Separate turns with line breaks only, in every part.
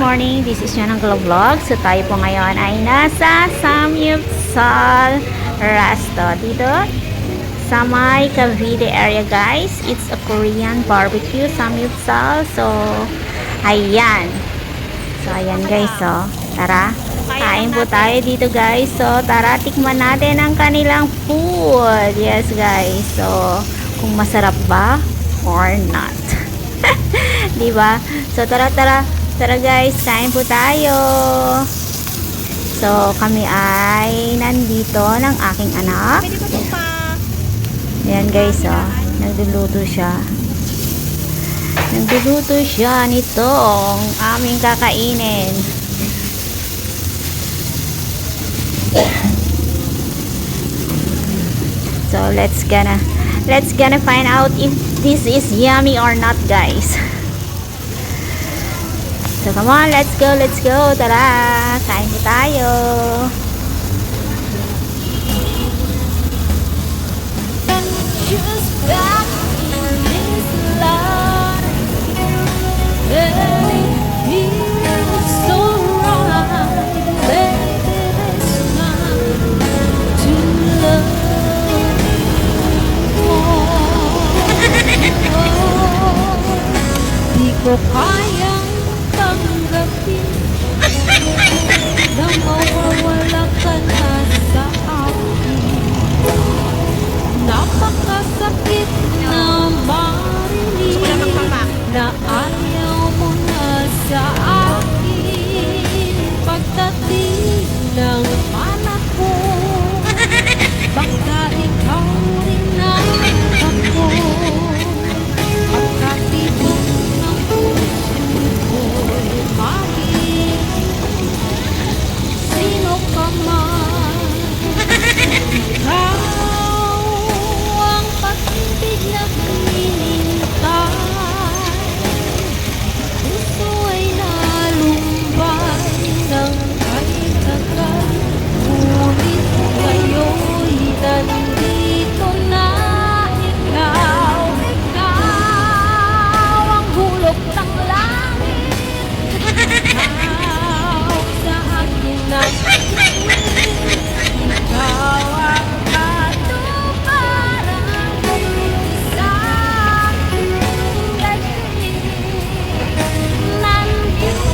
morning. This is Yananglo Vlog. So tayo po ngayon ay nasa Samyupsal Resto dito sa may Cavite area, guys. It's a Korean barbecue Samyupsal. So ayan. So ayan, guys. So tara, kain po tayo dito, guys. So tara, tikman natin ang kanilang food. Yes, guys. So kung masarap ba or not. Diba? So tara guys, kain po tayo. So kami ay nandito ng aking anak. Ayan, guys, oh. Nagluluto siya nitong aming kakainin. So let's gonna find out if this is yummy or not, guys. So come on, let's go. Tara, kain po tayo.
Di ko kayang tanggapin na mawawala ka na sa akin. Napakasakit na marinig na ayaw mo na sa akin. Pagdating ng panahon, baka ikaw rin ang ako. Pagkatibok ng puso ko'y mahal, sino ka man. Ikaw ang pag-ibig na hinintay. Puso ay nalumbay ng kahit agad. Ngunit ngayon'y nandito na ikaw. Ikaw ang hulog ng langit. Ikaw sa akin ang ikaw ang katuparan sa aking daigdig. Nandito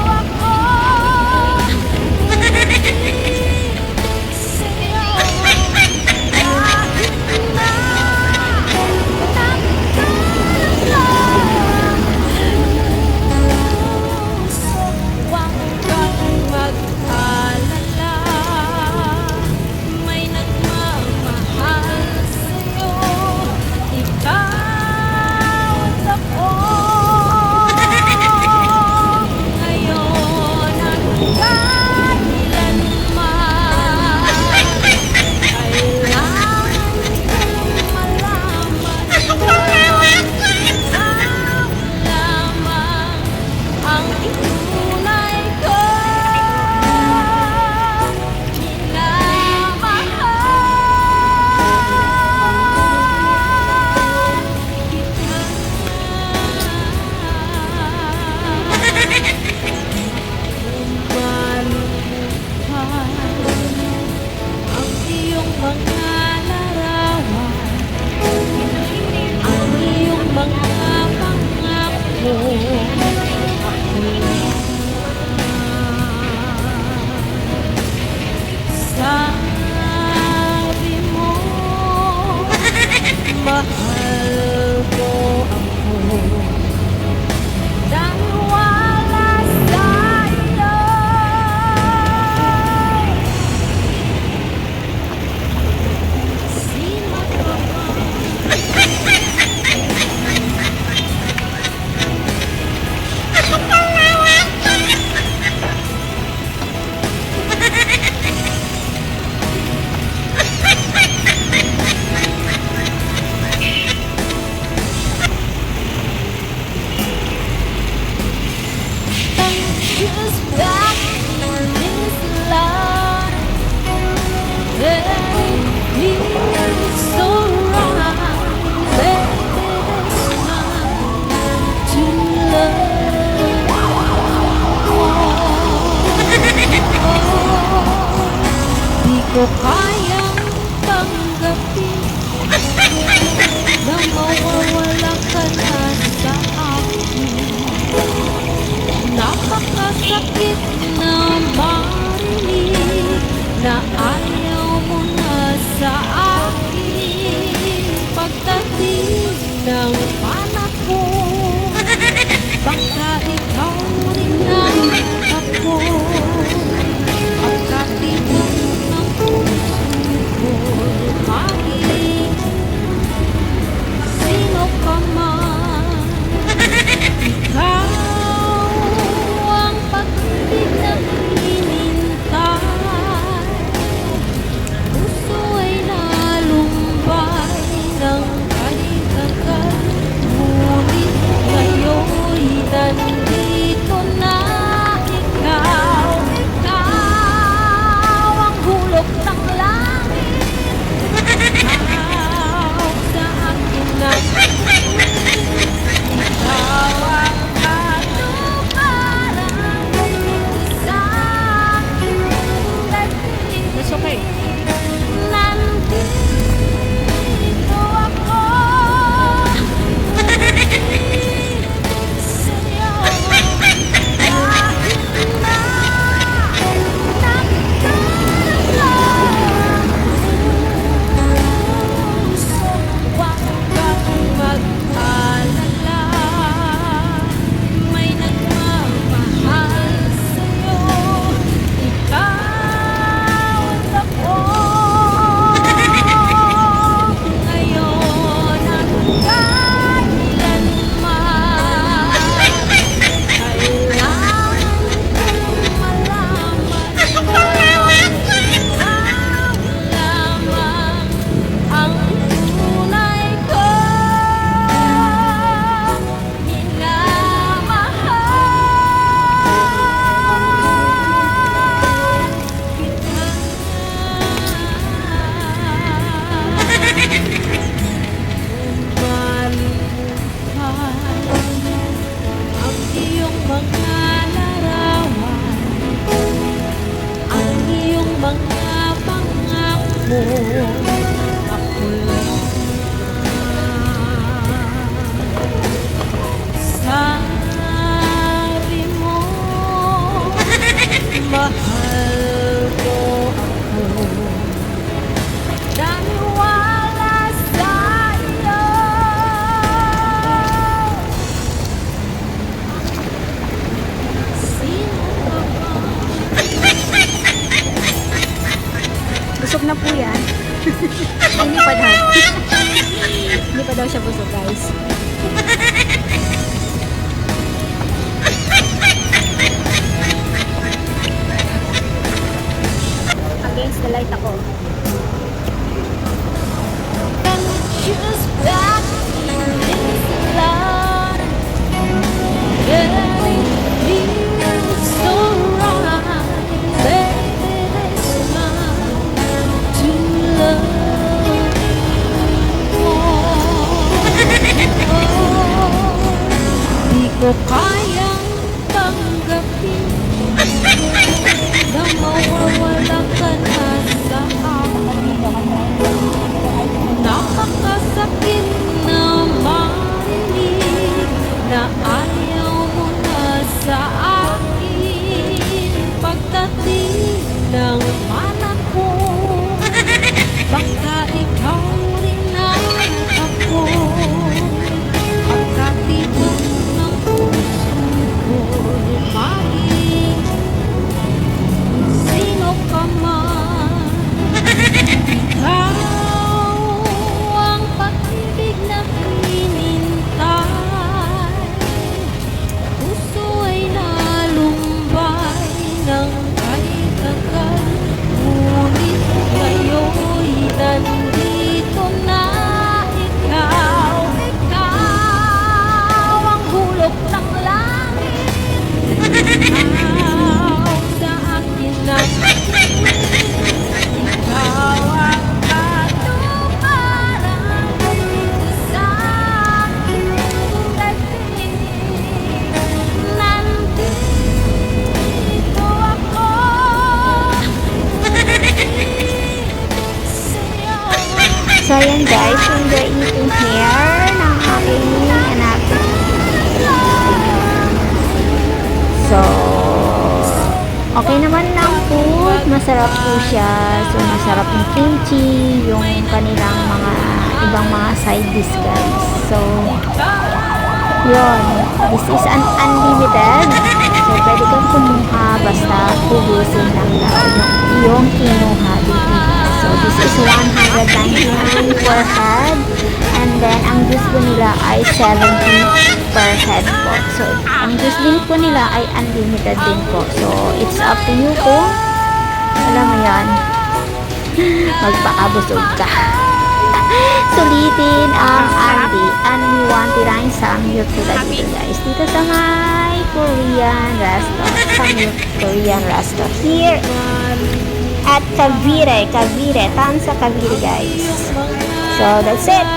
ako sa'yo kahit na so huwag kang mag-alala, may nagmamahal sa'yo. Ikaw at ako ngayon at kailanman. Kailangan kong malaman na ikaw lamang ang tunay ko minamahal. Ang iyong mga larawan, ang iyong mga pangako. Sabi mo, mahal mo ako. Dahil wala sa'yo sino ka man. Just back in this love, baby, it's so right, baby, it's mine to love. Nakakasakit na marinig na ayaw mo na sa akin. Pagdating ng panahon, baka ikaw rin ang ako. Pagkatibok ng puso ko, lumahig sino ka man. Ikaw ang pag-ibig na hinintay. Puso ay nalumbay ng kalikagan. Ngunit ngayon'y nandito na ikaw. Ikaw ang hulog ng langit. Ikaw sa akin ang ikaw ang katuparan sa aking daigdig.
That's okay.
Nandito ako sa'yo kahit na nagkakalang puso. Huwag kang mag-alala, may nagmamahal sa'yo. Ikaw at ako ngayon at kailanman. Kailangan kong malaman na ikaw lamang ang tunay kong minamahal. Ang iyong mga larawan, ang iyong mga pangako, ako lang sabi mo, mahal mo ako. Naniwala sa'yo. Sino ka ba?
Busog na po yan. Hindi pa daw. Hindi pa daw siya busog, guys. Against the light ako.
Can choose back in this love. Getting feels so right. Baby, it's mine to love more. Di ko kayang tanggapin na mawawala ka na sa akin. Nakakasakit na marinig na ayaw mo na sa akin. Pagdating ng panahon, baka ikaw rin ang ako. Pagkatibok ng puso ko, lumahig sino ka man. Ikaw ang pag-ibig na hinintay. Puso ay nalumbay ng kalikagan. Ngunit ngayon'y nandito na ikaw. Ikaw ang hulog ng langit. Ikaw sa akin ang ikaw ang katuparan sa aking daigdig. Nandito ako sa'yo.
So, ayan guys, yung the eating hair ng aking anak. So, Okay naman lang food. Masarap po siya. So, masarap yung kimchi, yung kanilang mga ibang mga side dish guys. So, yun. This is an unlimited. So, pwede kang kumuha basta hugusin lang daw yung kinuha dito. So, this is 199 per head. And then, ang juice po nila ay 70 per head po. So, ang juice din po nila ay unlimited din po. So, it's up to you kung alam mo yan, magpakabusog ka. Sulitin ang Andy 199 Samyup sila dito guys. Dito sa may Korean restaurant. Samyup Korean restaurant. Here at Cavite. Tansa Cavite guys. So, that's it.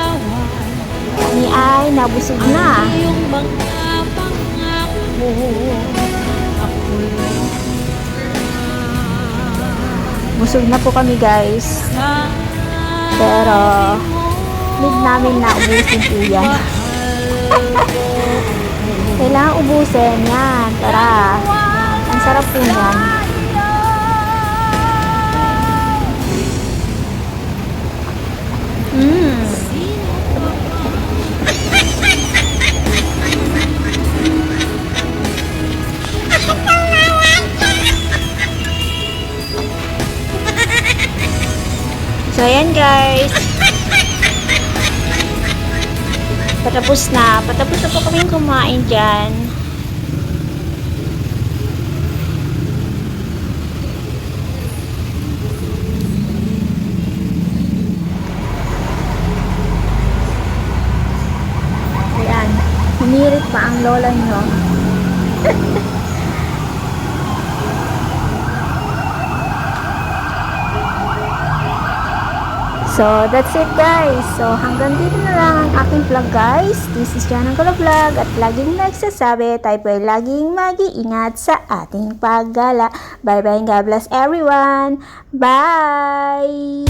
Kami ay nabusog na.
Yung mga pangako ako'y
Busog na po kami guys. Pero, need namin na ubusin po yan. Kailangan ubusin yan. Tara. Ang sarap po yan. So, ayan guys. Patapos na po kaming kumain dyan. Ayan. Humirit pa ang lola nyo. So, that's it guys. So, hanggang dito na lang ang aking vlog guys. This is Janang Vlog at laging nagsasabi tayo po ay laging mag-iingat sa ating paggala. Bye bye and God bless everyone. Bye!